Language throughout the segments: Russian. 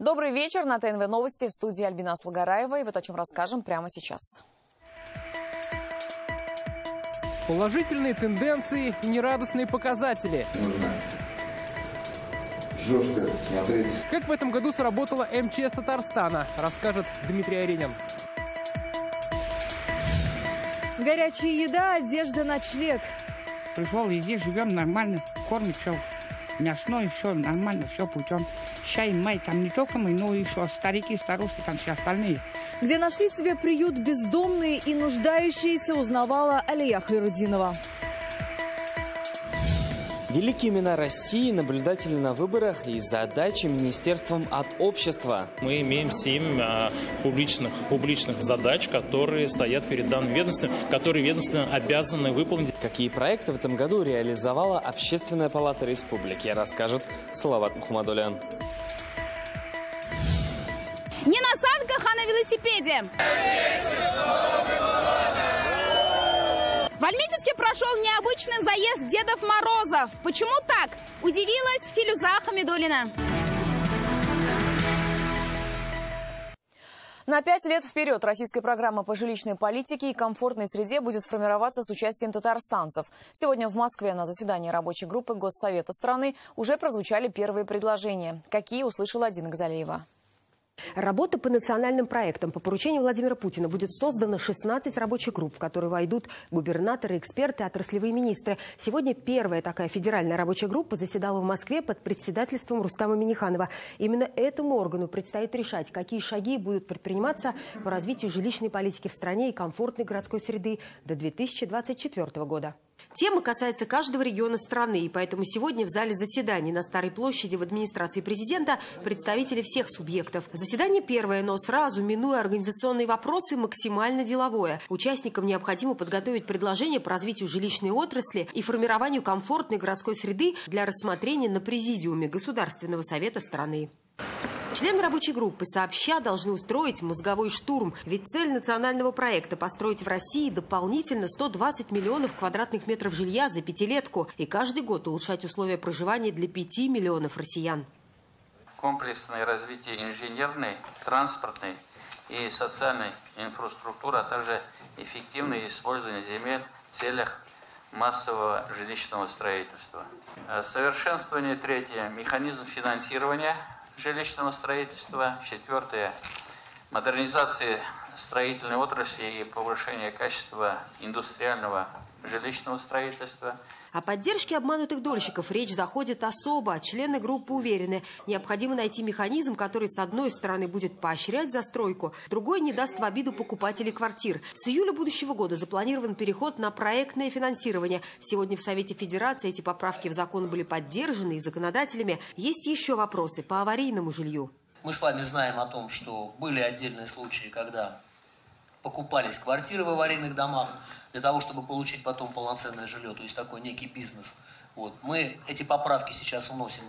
Добрый вечер. На ТНВ Новости в студии Альбина Слугараева. И вот о чем расскажем прямо сейчас. Положительные тенденции и нерадостные показатели. Нужно жестко смотреть. Как в этом году сработала МЧС Татарстана, расскажет Дмитрий Аренин. Горячая еда, одежда, ночлег. Пришел везде, живем нормально, кормит все. Мясное, все нормально, все путем. Чай, май, там не только мы, но и еще старики, старушки, там все остальные. Где нашли себе приют бездомные и нуждающиеся, узнавала Алия Хайрудинова. Великие имена России, наблюдатели на выборах и задачи министерством от общества. Мы имеем 7 публичных задач, которые стоят перед данным ведомством, которые ведомства обязаны выполнить. Какие проекты в этом году реализовала Общественная палата республики, расскажет Салават Мухаммадулян. Не на санках, а на велосипеде. В Альметьевске прошел необычный заезд Дедов Морозов. Почему так? Удивилась Филюза Хамидуллина. На 5 лет вперед российская программа по жилищной политике и комфортной среде будет формироваться с участием татарстанцев. Сегодня в Москве на заседании рабочей группы Госсовета страны уже прозвучали первые предложения. Какие, услышала Дина Газалиева. Работа по национальным проектам по поручению Владимира Путина будет создано 16 рабочих групп, в которые войдут губернаторы, эксперты, отраслевые министры. Сегодня первая такая федеральная рабочая группа заседала в Москве под председательством Рустама Минниханова. Именно этому органу предстоит решать, какие шаги будут предприниматься по развитию жилищной политики в стране и комфортной городской среды до 2024 года. Тема касается каждого региона страны, и поэтому сегодня в зале заседаний на Старой площади в администрации президента представители всех субъектов. Заседание первое, но сразу, минуя организационные вопросы, максимально деловое. Участникам необходимо подготовить предложения по развитию жилищной отрасли и формированию комфортной городской среды для рассмотрения на президиуме Государственного совета страны. Члены рабочей группы сообща должны устроить мозговой штурм. Ведь цель национального проекта – построить в России дополнительно 120 миллионов квадратных метров жилья за пятилетку и каждый год улучшать условия проживания для 5 миллионов россиян. Комплексное развитие инженерной, транспортной и социальной инфраструктуры, а также эффективное использование земель в целях массового жилищного строительства. Совершенствование третье – механизм финансирования жилищного строительства. Четвертое – модернизация строительной отрасли и повышение качества индустриального жилищного строительства. О поддержке обманутых дольщиков речь заходит особо. Члены группы уверены, необходимо найти механизм, который с одной стороны будет поощрять застройку, с другой не даст в обиду покупателей квартир. С июля будущего года запланирован переход на проектное финансирование. Сегодня в Совете Федерации эти поправки в закон были поддержаны и законодателями. Есть еще вопросы по аварийному жилью. Мы с вами знаем о том, что были отдельные случаи, когда покупались квартиры в аварийных домах для того, чтобы получить потом полноценное жилье, то есть такой некий бизнес. Вот. Мы эти поправки сейчас вносим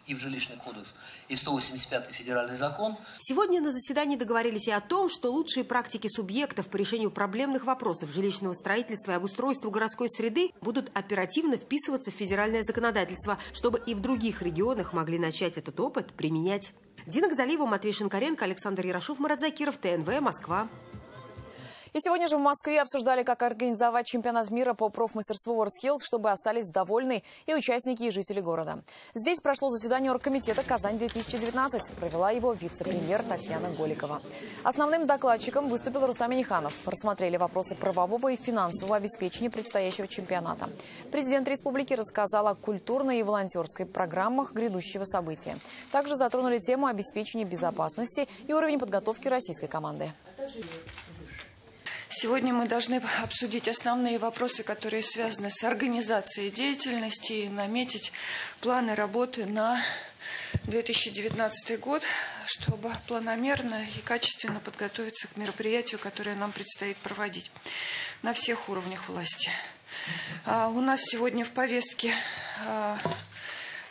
и в жилищный кодекс, и в 185-й федеральный закон. Сегодня на заседании договорились и о том, что лучшие практики субъектов по решению проблемных вопросов жилищного строительства и обустройства городской среды будут оперативно вписываться в федеральное законодательство, чтобы и в других регионах могли начать этот опыт применять. Дина Газалиева, Матвей Шинкаренко, Александр Ярошов, Марат Закиров, ТНВ, Москва. И сегодня же в Москве обсуждали, как организовать чемпионат мира по профмастерству WorldSkills, чтобы остались довольны и участники, и жители города. Здесь прошло заседание оргкомитета «Казань-2019». Провела его вице-премьер Татьяна Голикова. Основным докладчиком выступил Рустам Минниханов. Рассмотрели вопросы правового и финансового обеспечения предстоящего чемпионата. Президент республики рассказал о культурной и волонтерской программах грядущего события. Также затронули тему обеспечения безопасности и уровень подготовки российской команды. Сегодня мы должны обсудить основные вопросы, которые связаны с организацией деятельности, и наметить планы работы на 2019 год, чтобы планомерно и качественно подготовиться к мероприятию, которое нам предстоит проводить на всех уровнях власти. У нас сегодня в повестке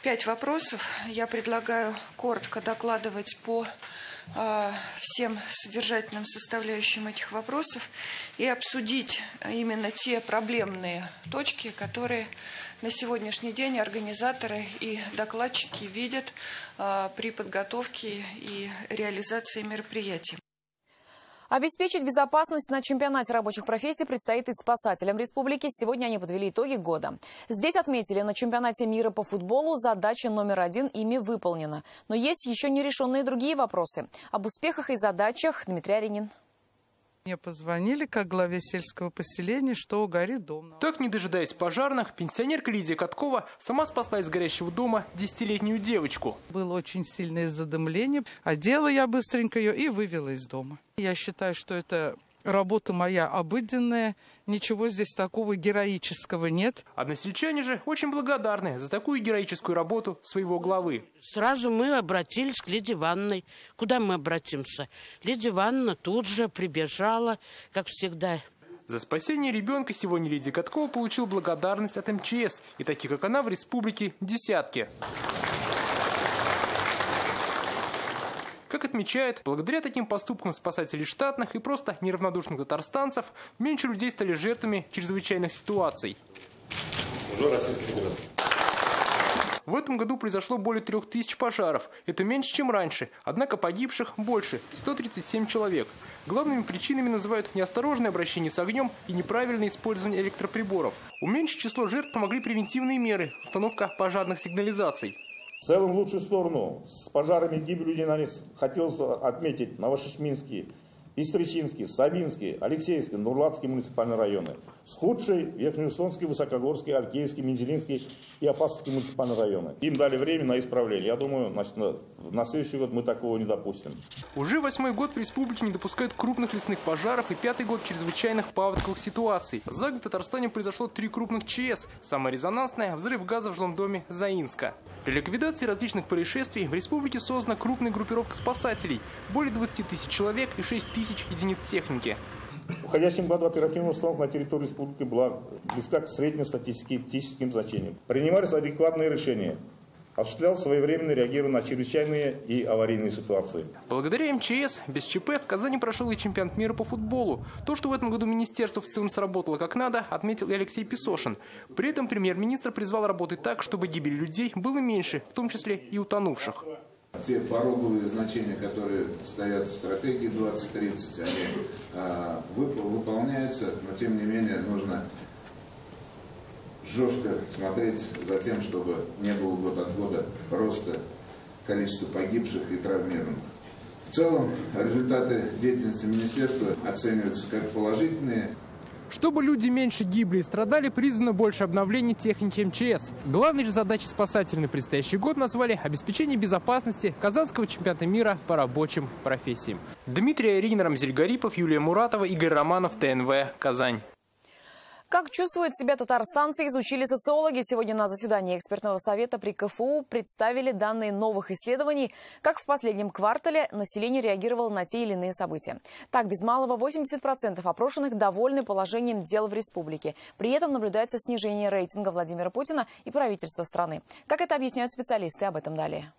5 вопросов. Я предлагаю коротко докладывать по всем содержательным составляющим этих вопросов и обсудить именно те проблемные точки, которые на сегодняшний день организаторы и докладчики видят при подготовке и реализации мероприятий. Обеспечить безопасность на чемпионате рабочих профессий предстоит и спасателям республики. Сегодня они подвели итоги года. Здесь отметили, на чемпионате мира по футболу задача номер 1 ими выполнена. Но есть еще нерешенные другие вопросы. Об успехах и задачах Дмитрий Аренин. Мне позвонили, как главе сельского поселения, что горит дом. Так, не дожидаясь пожарных, пенсионерка Лидия Каткова сама спасла из горящего дома 10-летнюю девочку. Было очень сильное задымление. Одела я быстренько ее и вывела из дома. Я считаю, что это работа моя обыденная. Ничего здесь такого героического нет. Односельчане же очень благодарны за такую героическую работу своего главы. Сразу мы обратились к Лидии Ивановне. Куда мы обратимся? Лидия Ивановна тут же прибежала, как всегда. За спасение ребенка сегодня Лидия Каткова получила благодарность от МЧС. И таких, как она, в республике десятки. Как отмечают, благодаря таким поступкам спасателей штатных и просто неравнодушных татарстанцев, меньше людей стали жертвами чрезвычайных ситуаций. Уже Российской Федерации. В этом году произошло более 3000 пожаров. Это меньше, чем раньше. Однако погибших больше – 137 человек. Главными причинами называют неосторожное обращение с огнем и неправильное использование электроприборов. Уменьшить число жертв помогли превентивные меры – установка пожарных сигнализаций. В целом, в лучшую сторону с пожарами и гибелью людей на них хотелось отметить Новошишминский, Истричинский, Сабинский, Алексеевский, Нурлатский муниципальные районы. С худшей Верхнеуслонский, Высокогорский, Алькеевский, Мензелинский и Апасовский муниципальные районы. Им дали время на исправление. Я думаю, на следующий год мы такого не допустим. Уже 8-й год в республике не допускают крупных лесных пожаров и 5-й год чрезвычайных паводковых ситуаций. За год в Татарстане произошло 3 крупных ЧС. Самое резонансное – взрыв газа в жилом доме Заинска. Для ликвидации различных происшествий в республике создана крупная группировка спасателей. Более 20 тысяч человек и 6 тысяч единиц техники. В уходящем году оперативная установка на территории республики была близка к среднестатистическим значениям. Принимались адекватные решения. Осуществлялось своевременное реагирование на чрезвычайные и аварийные ситуации. Благодаря МЧС без ЧП в Казани прошел и чемпионат мира по футболу. То, что в этом году министерство в целом сработало как надо, отметил и Алексей Песошин. При этом премьер-министр призвал работать так, чтобы гибель людей было меньше, в том числе и утонувших. Те пороговые значения, которые стоят в стратегии 2030, они выполняются, но тем не менее нужно жестко смотреть за тем, чтобы не было год от года роста количества погибших и травмированных. В целом результаты деятельности министерства оцениваются как положительные. Чтобы люди меньше гибли и страдали, призвано больше обновлений техники МЧС. Главной же задачей спасателей на предстоящий год назвали обеспечение безопасности Казанского чемпионата мира по рабочим профессиям. Дмитрий Аренин, Рамзиль Гарипов, Юлия Муратова, Игорь Романов, ТНВ, Казань. Как чувствуют себя татарстанцы, изучили социологи. Сегодня на заседании экспертного совета при КФУ представили данные новых исследований, как в последнем квартале население реагировало на те или иные события. Так, без малого 80% опрошенных довольны положением дел в республике. При этом наблюдается снижение рейтинга Владимира Путина и правительства страны. Как это объясняют специалисты, об этом далее.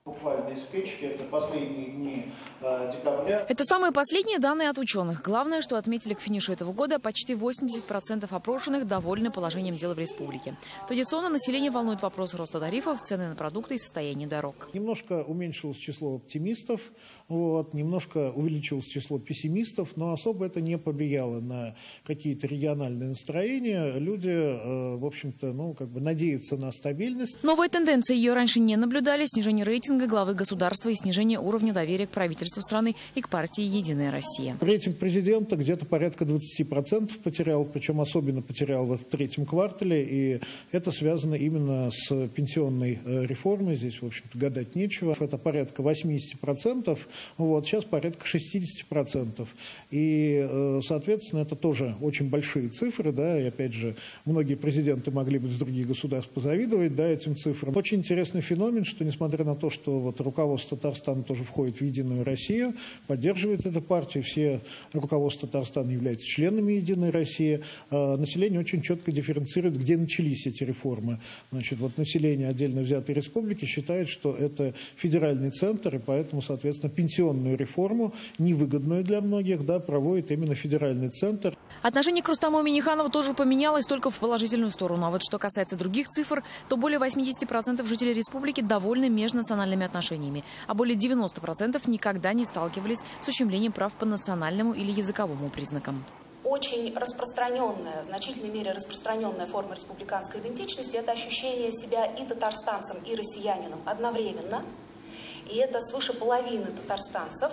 Буквально из печки, это последние дни декабря. Это самые последние данные от ученых. Главное, что отметили к финишу этого года, почти 80% опрошенных довольны положением дел в республике. Традиционно население волнует вопрос роста тарифов, цены на продукты и состояние дорог. Немножко уменьшилось число оптимистов, немножко увеличилось число пессимистов, но особо это не повлияло на какие-то региональные настроения. Люди, в общем-то, надеются на стабильность. Новая тенденция, ее раньше не наблюдали, снижение рейтинга главы государства и снижение уровня доверия к правительству страны и к партии «Единая Россия». Рейтинг президента где-то порядка 20% потерял, причем особенно потерял в третьем квартале, и это связано именно с пенсионной реформой. Здесь, в общем-то, гадать нечего. Это порядка 80%, сейчас порядка 60%. И, соответственно, это тоже очень большие цифры, и опять же, многие президенты могли бы с других государств позавидовать, этим цифрам. Очень интересный феномен, что несмотря на то, что что вот руководство Татарстана тоже входит в «Единую Россию», поддерживает эту партию. Все руководство Татарстана являются членами «Единой России». Население очень четко дифференцирует, где начались эти реформы. Значит, вот население отдельно взятой республики считает, что это федеральный центр, и поэтому, соответственно, пенсионную реформу, невыгодную для многих, да, проводит именно федеральный центр. Отношение к Рустаму Минниханову тоже поменялось только в положительную сторону. А вот что касается других цифр, то более 80% жителей республики довольны межнациональными отношениями, а более 90% никогда не сталкивались с ущемлением прав по национальному или языковому признакам. Очень распространенная, в значительной мере распространенная форма республиканской идентичности – это ощущение себя и татарстанцем, и россиянином одновременно. И это свыше половины татарстанцев.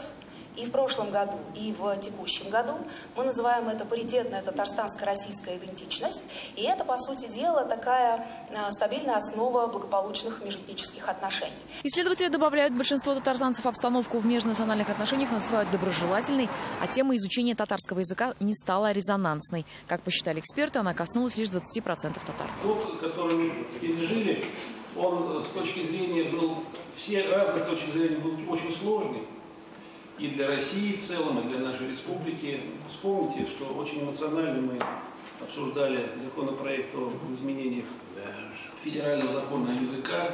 И в прошлом году, и в текущем году мы называем это паритетная татарстанско-российская идентичность. И это, по сути дела, такая стабильная основа благополучных межэтнических отношений. Исследователи добавляют, большинство татарстанцев обстановку в межнациональных отношениях называют доброжелательной, а тема изучения татарского языка не стала резонансной. Как посчитали эксперты, она коснулась лишь 20% татар. Тот, который мы пережили, он с точки зрения был, все разных точек зрения был очень сложный. И для России в целом, и для нашей республики. Вспомните, что очень эмоционально мы обсуждали законопроект о изменениях федерального закона о языках.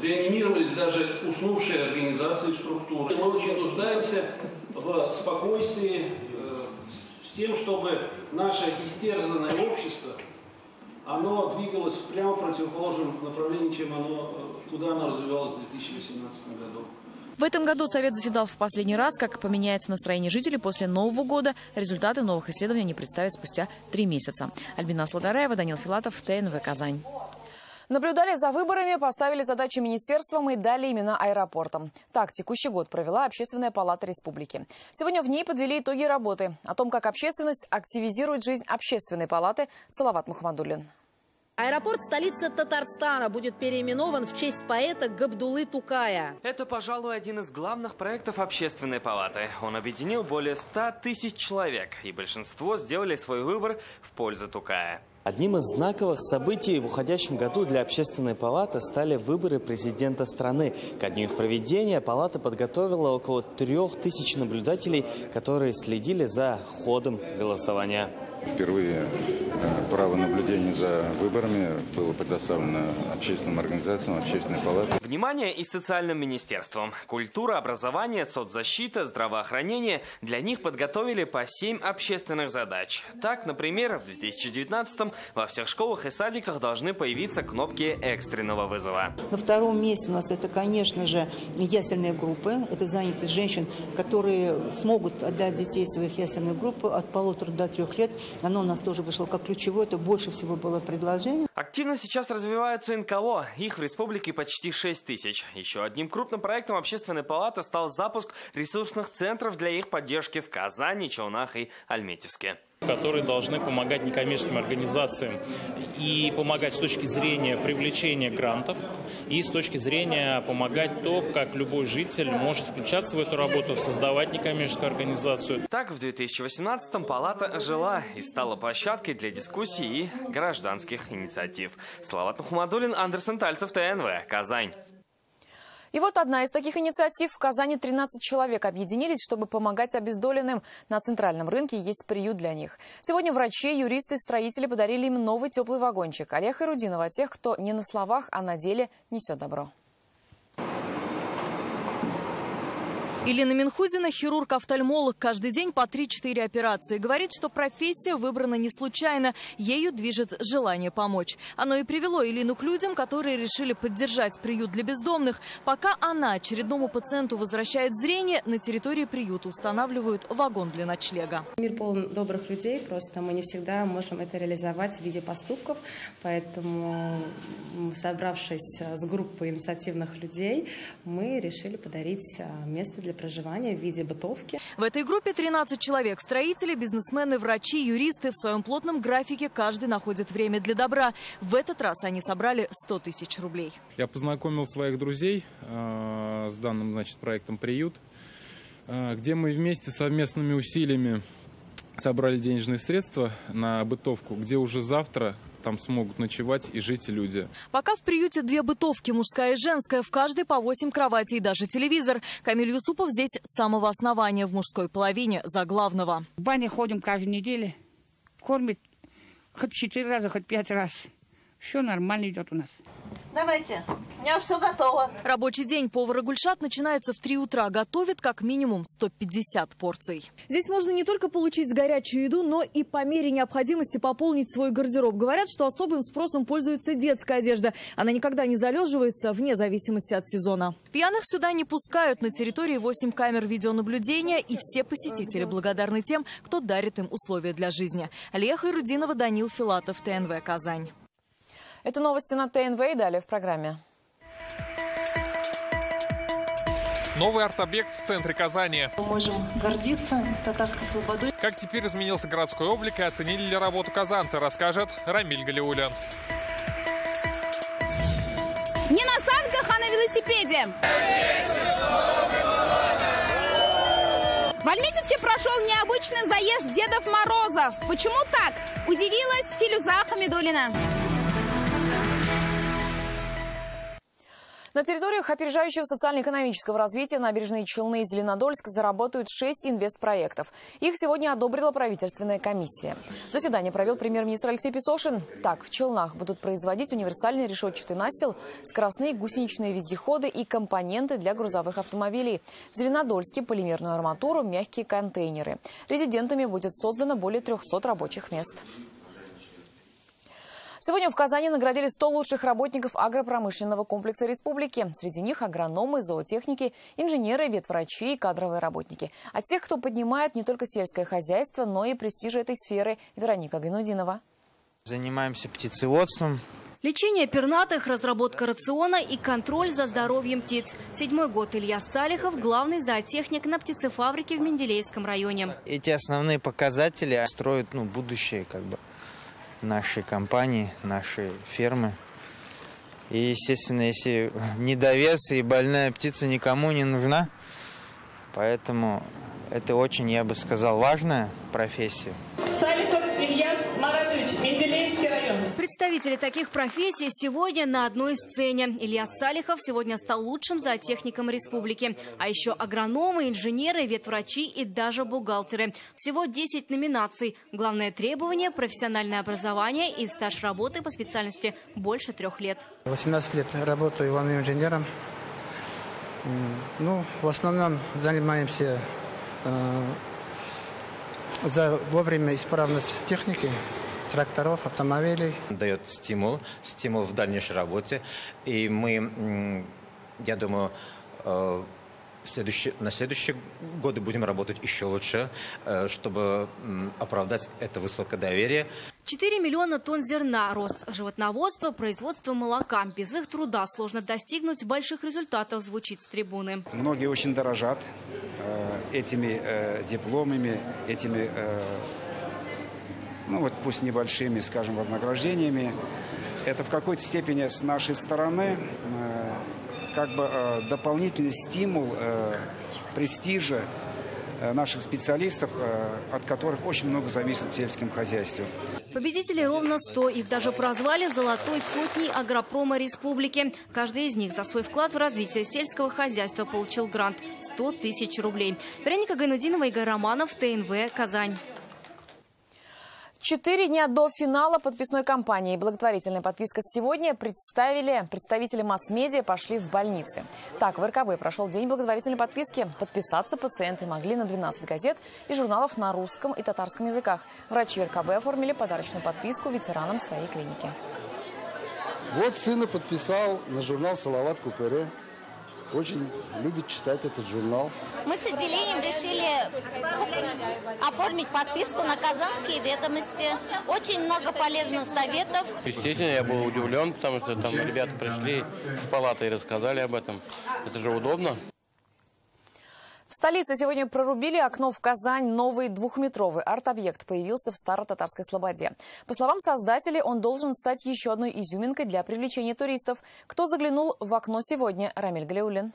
Реанимировались даже уснувшие организации, структуры. Мы очень нуждаемся в спокойствии, с тем, чтобы наше истерзанное общество, оно двигалось прямо в противоположном направлении, чем куда оно развивалось в 2018 году. В этом году Совет заседал в последний раз. Как поменяется настроение жителей после Нового года, результаты новых исследований они представят спустя 3 месяца. Альбина Сладараева, Данил Филатов, ТНВ «Казань». Наблюдали за выборами, поставили задачи министерствам и дали имена аэропортам. Так текущий год провела Общественная палата республики. Сегодня в ней подвели итоги работы. О том, как общественность активизирует жизнь Общественной палаты, Салават Мухаммадуллин. Аэропорт столицы Татарстана будет переименован в честь поэта Габдуллы Тукая. Это, пожалуй, один из главных проектов Общественной палаты. Он объединил более 100 тысяч человек, и большинство сделали свой выбор в пользу Тукая. Одним из знаковых событий в уходящем году для Общественной палаты стали выборы президента страны. Ко дню их проведения палата подготовила около 3000 наблюдателей, которые следили за ходом голосования. Впервые право наблюдения за выборами было предоставлено общественным организациям, Общественной палате. Внимание и социальным министерствам. Культура, образование, соцзащита, здравоохранение. Для них подготовили по 7 общественных задач. Так, например, в 2019-м во всех школах и садиках должны появиться кнопки экстренного вызова. На втором месте у нас это, конечно же, ясельные группы. Это занятость женщин, которые смогут отдать детей в своих ясельных групп от 1,5 до 3 лет. Оно у нас тоже вышло как ключевое, это больше всего было предложений. Активно сейчас развиваются НКО. Их в республике почти 6 тысяч. Еще одним крупным проектом Общественной палаты стал запуск ресурсных центров для их поддержки в Казани, Челнах и Альметьевске. Которые должны помогать некоммерческим организациям и помогать с точки зрения привлечения грантов, и с точки зрения помогать то, как любой житель может включаться в эту работу, создавать некоммерческую организацию. Так, в 2018-м палата ожила и стала площадкой для дискуссий и гражданских инициатив. Салават Мухаммадуллин, Андерсон Тальцев, ТНВ, Казань. И вот одна из таких инициатив. В Казани 13 человек объединились, чтобы помогать обездоленным. На центральном рынке есть приют для них. Сегодня врачи, юристы, строители подарили им новый теплый вагончик. Олег Хайрудинов о тех, кто не на словах, а на деле несет добро. Елена Минхузина – хирург-офтальмолог. Каждый день по 3-4 операции. Говорит, что профессия выбрана не случайно. Ею движет желание помочь. Оно и привело Елену к людям, которые решили поддержать приют для бездомных. Пока она очередному пациенту возвращает зрение, на территории приюта устанавливают вагон для ночлега. Мир полон добрых людей, просто мы не всегда можем это реализовать в виде поступков. Поэтому, собравшись с группой инициативных людей, мы решили подарить место для проживания в виде бытовки. В этой группе 13 человек. Строители, бизнесмены, врачи, юристы. В своем плотном графике каждый находит время для добра. В этот раз они собрали 100 тысяч рублей. Я познакомил своих друзей с данным, проектом «Приют», где мы вместе совместными усилиями собрали денежные средства на бытовку, где уже завтра там смогут ночевать и жить люди. Пока в приюте 2 бытовки, мужская и женская, в каждой по 8 кроватей и даже телевизор. Камиль Юсупов здесь с самого основания, в мужской половине, за главного. В бане ходим каждую неделю, кормит хоть 4 раза, хоть 5 раз. Все нормально идет у нас. Давайте, у меня все готово. Рабочий день повара Гульшат начинается в 3 утра. Готовит как минимум 150 порций. Здесь можно не только получить горячую еду, но и по мере необходимости пополнить свой гардероб. Говорят, что особым спросом пользуется детская одежда. Она никогда не залеживается вне зависимости от сезона. Пьяных сюда не пускают. На территории 8 камер видеонаблюдения. И все посетители благодарны тем, кто дарит им условия для жизни. Алия Хайрудинова, Данил Филатов, ТНВ, Казань. Это новости на ТНВ и далее в программе. Новый арт-объект в центре Казани. Мы можем гордиться татарской слободой. Как теперь изменился городской облик и оценили ли работу казанцы, расскажет Рамиль Галиуллин. Не на санках, а на велосипеде. В Альметьевске прошел необычный заезд Дедов Морозов. Почему так? Удивилась Филюза Хамидуллина. На территориях опережающего социально-экономического развития набережные Челны и Зеленодольск заработают 6 инвестпроектов. Их сегодня одобрила правительственная комиссия. Заседание провел премьер-министр Алексей Песошин. Так, в Челнах будут производить универсальный решетчатый настил, скоростные гусеничные вездеходы и компоненты для грузовых автомобилей. В Зеленодольске полимерную арматуру, мягкие контейнеры. Резидентами будет создано более 300 рабочих мест. Сегодня в Казани наградили 100 лучших работников агропромышленного комплекса республики. Среди них агрономы, зоотехники, инженеры, ветврачи и кадровые работники. От тех, кто поднимает не только сельское хозяйство, но и престиж этой сферы. Вероника Гайнудинова. Занимаемся птицеводством. Лечение пернатых, разработка рациона и контроль за здоровьем птиц. 7-й год Илья Салихов – главный зоотехник на птицефабрике в Менделеевском районе. Эти основные показатели строят будущее нашей компании, нашей фермы. И, естественно, если недовес и больная птица никому не нужна, поэтому это очень, я бы сказал, важная профессия. Салихов Илья Маратович, Менделеевский район. Представители таких профессий сегодня на одной сцене. Илья Салихов сегодня стал лучшим зоотехником республики. А еще агрономы, инженеры, ветврачи и даже бухгалтеры. Всего 10 номинаций. Главное требование – профессиональное образование и стаж работы по специальности больше 3 лет. 18 лет работаю главным инженером. В основном занимаемся за вовремя исправность техники, тракторов, автомобилей. Дает стимул в дальнейшей работе. И мы, я думаю, на следующие годы будем работать еще лучше, чтобы оправдать это высокое доверие. 4 миллиона тонн зерна, рост животноводства, производство молока. Без их труда сложно достигнуть больших результатов, звучит с трибуны. Многие очень дорожат этими дипломами, этими, пусть небольшими, скажем, вознаграждениями. Это в какой-то степени с нашей стороны дополнительный стимул престижа наших специалистов, от которых очень много зависит в сельском хозяйстве. Победителей ровно 100. Их даже прозвали «Золотой сотней агропрома республики». Каждый из них за свой вклад в развитие сельского хозяйства получил грант – 100 тысяч рублей. Вероника Гайнудинова, Игорь Романов, ТНВ, Казань. 4 дня до финала подписной кампании благотворительная подписка сегодня представители масс-медиа пошли в больницы. Так, в РКБ прошел день благотворительной подписки. Подписаться пациенты могли на 12 газет и журналов на русском и татарском языках. Врачи РКБ оформили подарочную подписку ветеранам своей клиники. Вот сына подписал на журнал «Салават Купере». Очень любит читать этот журнал. Мы с отделением решили оформить подписку на «Казанские ведомости». Очень много полезных советов. Естественно, я был удивлен, потому что там ребята пришли с палаты и рассказали об этом. Это же удобно. В столице сегодня прорубили окно в Казань. Новый 2-метровый арт-объект появился в Старо-Татарской Слободе. По словам создателей, он должен стать еще одной изюминкой для привлечения туристов. Кто заглянул в окно сегодня? Рамиль Галиуллин.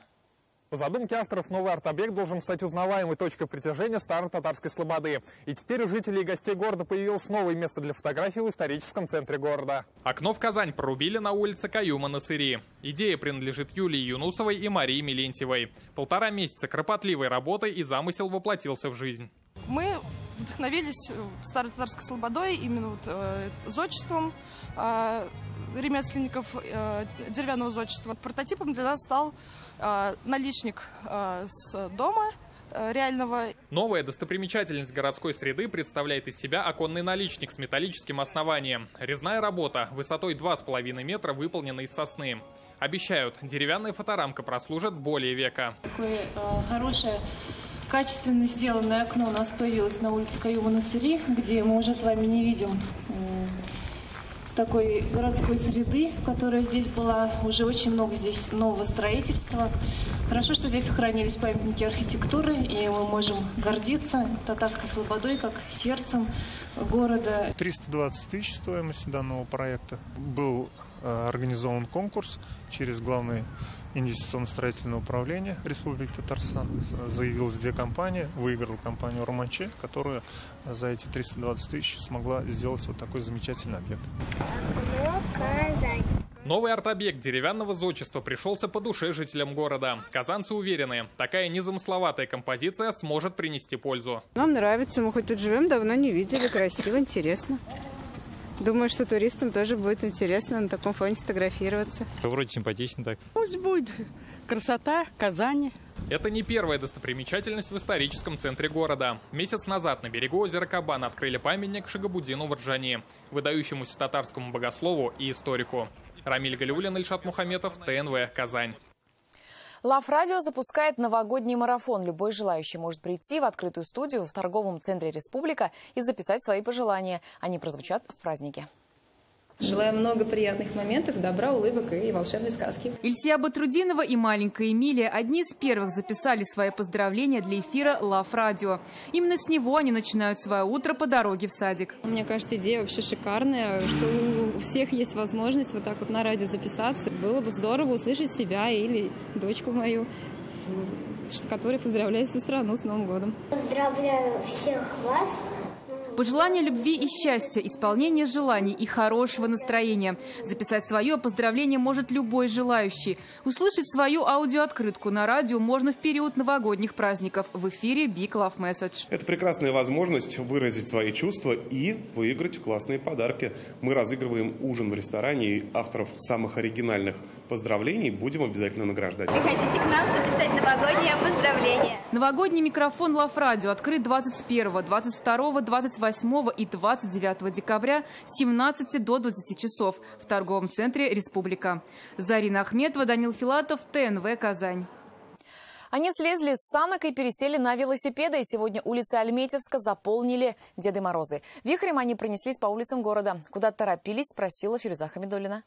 По задумке авторов, новый арт-объект должен стать узнаваемой точкой притяжения старой татарской слободы. И теперь у жителей и гостей города появилось новое место для фотографий в историческом центре города. Окно в Казань прорубили на улице Каюма-Насыри. Идея принадлежит Юлии Юнусовой и Марии Мелентьевой. 1,5 месяца кропотливой работы, и замысел воплотился в жизнь. Мы вдохновились старой татарской слободой, именно зодчеством ремесленников деревянного зодчества. Прототипом для нас стал наличник с дома реального. Новая достопримечательность городской среды представляет из себя оконный наличник с металлическим основанием. Резная работа высотой 2,5 метра выполнена из сосны. Обещают, деревянная фоторамка прослужит более века. Такое хорошее, качественно сделанное окно у нас появилось на улице Каюма-Насыри, где мы уже с вами не видим такой городской среды, которая здесь была. Уже очень много здесь нового строительства. Хорошо, что здесь сохранились памятники архитектуры, и мы можем гордиться татарской слободой как сердцем города. 320 тысяч стоимость данного проекта. Был организован конкурс через Главное инвестиционно-строительное управление Республики Татарстан. Заявилась 2 компании. Выиграла компанию «Романче», которая за эти 320 тысяч смогла сделать вот такой замечательный объект. Новый арт-объект деревянного зодчества пришелся по душе жителям города. Казанцы уверены, такая незамысловатая композиция сможет принести пользу. Нам нравится, мы хоть тут живем, давно не видели, красиво, интересно. Думаю, что туристам тоже будет интересно на таком фоне сфотографироваться. Вроде симпатично так. Пусть будет красота Казани. Это не первая достопримечательность в историческом центре города. Месяц назад на берегу озера Кабан открыли памятник Шагабуддину Варджани, выдающемуся татарскому богослову и историку. Рамиль Галиуллин, Ильшат Мухаметов, ТНВ, Казань. Лав Радио запускает новогодний марафон. Любой желающий может прийти в открытую студию в торговом центре «Республика» и записать свои пожелания. Они прозвучат в празднике. Желаю много приятных моментов, добра, улыбок и волшебной сказки. Ильсия Батрудинова и маленькая Эмилия одни из первых записали свои поздравления для эфира Лав Радио. Именно с него они начинают свое утро по дороге в садик. Мне кажется, идея вообще шикарная, что у всех есть возможность вот так вот на радио записаться. Было бы здорово услышать себя или дочку мою, которая поздравляет всю страну с Новым годом. Поздравляю всех вас. Пожелания любви и счастья, исполнения желаний и хорошего настроения. Записать свое поздравление может любой желающий. Услышать свою аудиооткрытку на радио можно в период новогодних праздников в эфире Big Love Message. Это прекрасная возможность выразить свои чувства и выиграть классные подарки. Мы разыгрываем ужин в ресторане, и авторов самых оригинальных поздравлений будем обязательно награждать. Приходите к нам записать новогоднее поздравление. Новогодний микрофон Лав Радио открыт 21, 22, 28 и 29 декабря с 17 до 20 часов в торговом центре «Республика». Зарина Ахметова, Данил Филатов, ТНВ, Казань. Они слезли с санок и пересели на велосипеды. И сегодня улицы Альметьевска заполнили Деды Морозы. Вихрем они пронеслись по улицам города. Куда торопились, спросила Фируза Хамидуллина.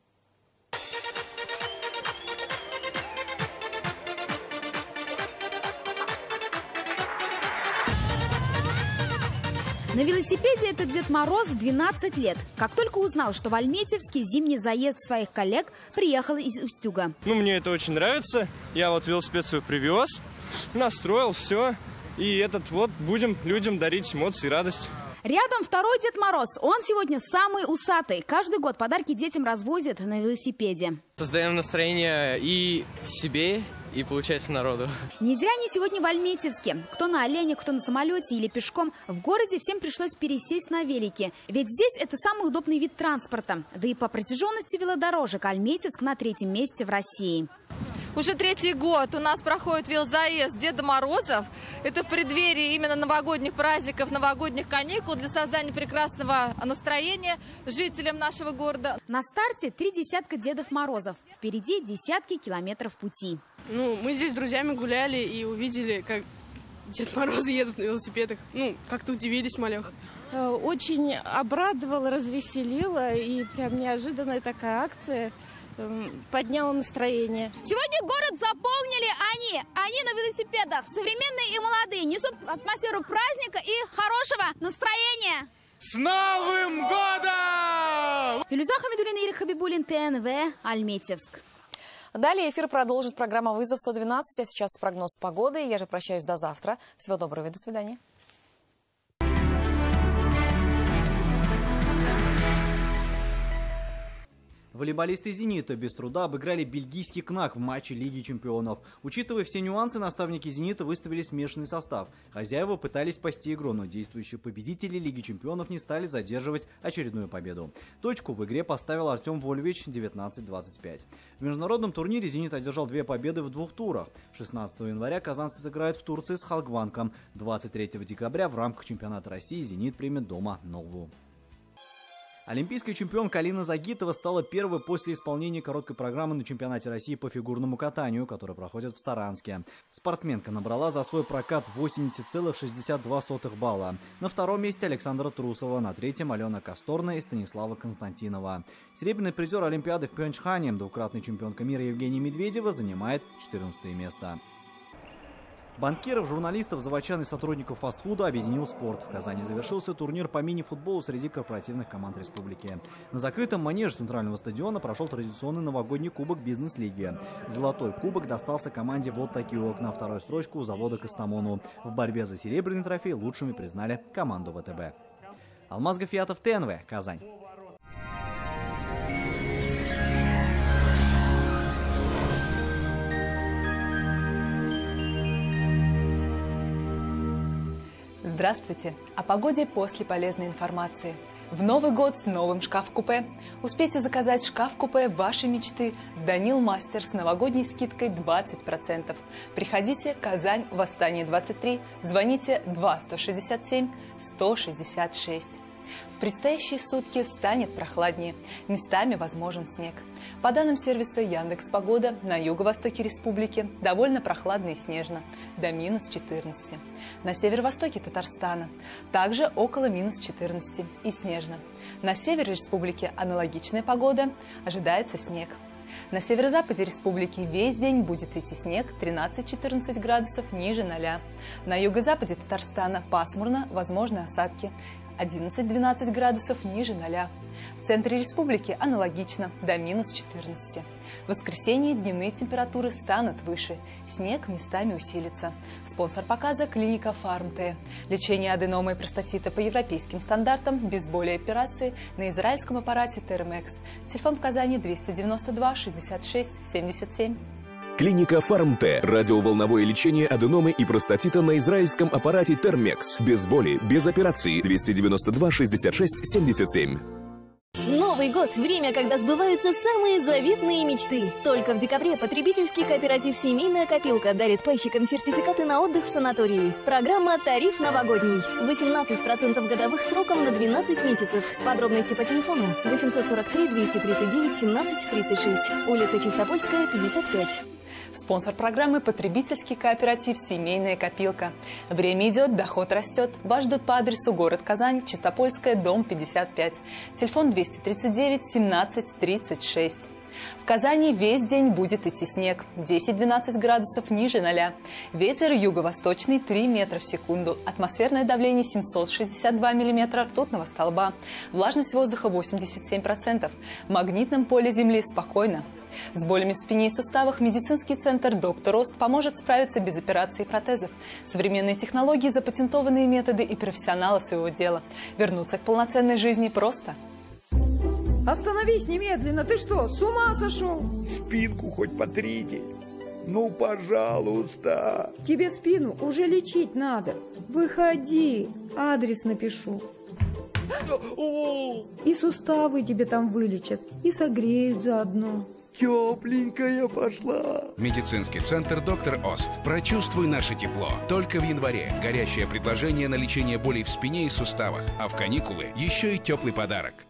На велосипеде этот Дед Мороз 12 лет. Как только узнал, что в Альметьевске зимний заезд своих коллег, приехал из Устюга. Мне это очень нравится. Я вот велосипед свой привез, настроил, все. И будем людям дарить эмоции и радость. Рядом второй Дед Мороз. Он сегодня самый усатый. Каждый год подарки детям развозят на велосипеде. Создаем настроение и себе, и, получается, народу. Не зря они сегодня в Альметьевске. Кто на оленях, кто на самолете или пешком. В городе всем пришлось пересесть на велики. Ведь здесь это самый удобный вид транспорта. Да и по протяженности велодорожек Альметьевск на 3-м месте в России. Уже 3-й год у нас проходит велозаезд Деда Морозов. Это в преддверии именно новогодних праздников, новогодних каникул для создания прекрасного настроения жителям нашего города. На старте 3 десятка Дедов Морозов. Впереди десятки километров пути. Мы здесь с друзьями гуляли и увидели, как Дед Морозы едут на велосипедах. Как-то удивились малёх. Очень обрадовала, развеселила, и прям неожиданная такая акция подняла настроение. Сегодня город заполнили они на велосипедах, современные и молодые, несут атмосферу праздника и хорошего настроения. С Новым годом! Фируза Хамидуллина, Ирина Хабибуллин, ТНВ, Альметьевск. Далее эфир продолжит программа «Вызов 112», а сейчас прогноз погоды. Я же прощаюсь до завтра. Всего доброго и до свидания. Волейболисты «Зенита» без труда обыграли бельгийский КНАК в матче Лиги чемпионов. Учитывая все нюансы, наставники «Зенита» выставили смешанный состав. Хозяева пытались спасти игру, но действующие победители Лиги чемпионов не стали задерживать очередную победу. Точку в игре поставил Артем Вольвич 19-25. В международном турнире «Зенит» одержал 2 победы в 2 турах. 16 января казанцы сыграют в Турции с Халкбанком. 23 декабря в рамках чемпионата России «Зенит» примет дома Нову. Олимпийская чемпионка Алина Загитова стала первой после исполнения короткой программы на чемпионате России по фигурному катанию, который проходит в Саранске. Спортсменка набрала за свой прокат 80,62 балла. На втором месте Александра Трусова, на третьем Алена Косторна и Станислава Константинова. Серебряный призер Олимпиады в Пхенчхане, двукратная чемпионка мира Евгения Медведева, занимает 14 место. Банкиров, журналистов, заводчан и сотрудников фастфуда объединил спорт. В Казани завершился турнир по мини-футболу среди корпоративных команд республики. На закрытом манеже центрального стадиона прошел традиционный новогодний кубок бизнес-лиги. Золотой кубок достался команде «Вот такие окна», вторую строчку у завода «Костомону». В борьбе за серебряный трофей лучшими признали команду ВТБ. Алмаз Гафиятов, ТНВ, Казань. Здравствуйте! О погоде после полезной информации. В Новый год с новым шкаф-купе. Успейте заказать шкаф-купе вашей мечты в Данил Мастер с новогодней скидкой 20%. Приходите, Казань, Восстание 23, звоните 2-167-166. В предстоящие сутки станет прохладнее. Местами возможен снег. По данным сервиса Яндекс.Погода, на юго-востоке республики довольно прохладно и снежно, до -14. На северо-востоке Татарстана также около -14 и снежно. На севере республики аналогичная погода, ожидается снег. На северо-западе республики весь день будет идти снег 13-14 градусов ниже 0. На юго-западе Татарстана пасмурно, возможны осадки 11-12 градусов ниже 0. В центре республики аналогично, до -14. В воскресенье дневные температуры станут выше, снег местами усилится. Спонсор показа – клиника Фарм-Т. Лечение аденомы и простатита по европейским стандартам, без боли и операции на израильском аппарате Термекс. Телефон в Казани 292 66 77. Клиника Фарм-Т. Радиоволновое лечение аденомы и простатита на израильском аппарате Термекс. Без боли, без операции. 292 66 77. Новый год – время, когда сбываются самые заветные мечты. Только в декабре потребительский кооператив «Семейная копилка» дарит пайщикам сертификаты на отдых в санатории. Программа «Тариф новогодний». 18% годовых сроком на 12 месяцев. Подробности по телефону 843 239 17 36. Улица Чистопольская, 55. Спонсор программы – потребительский кооператив «Семейная копилка». Время идет, доход растет. Вас ждут по адресу город Казань, Чистопольская, дом 55. Телефон 239 17 36. В Казани весь день будет идти снег. 10-12 градусов ниже 0. Ветер юго-восточный 3 метра в секунду. Атмосферное давление 762 миллиметра ртутного столба. Влажность воздуха 87%. В магнитном поле Земли спокойно. С болями в спине и суставах медицинский центр «Доктор Ост» поможет справиться без операций и протезов. Современные технологии, запатентованные методы и профессионалы своего дела. Вернуться к полноценной жизни просто. Остановись немедленно! Ты что, с ума сошел? Спинку хоть потрите. Ну, пожалуйста. Тебе спину уже лечить надо. Выходи, адрес напишу. И суставы тебе там вылечат, и согреют заодно. Тепленькая пошла. Медицинский центр «Доктор Ост». Прочувствуй наше тепло. Только в январе горячее предложение на лечение болей в спине и суставах. А в каникулы еще и теплый подарок.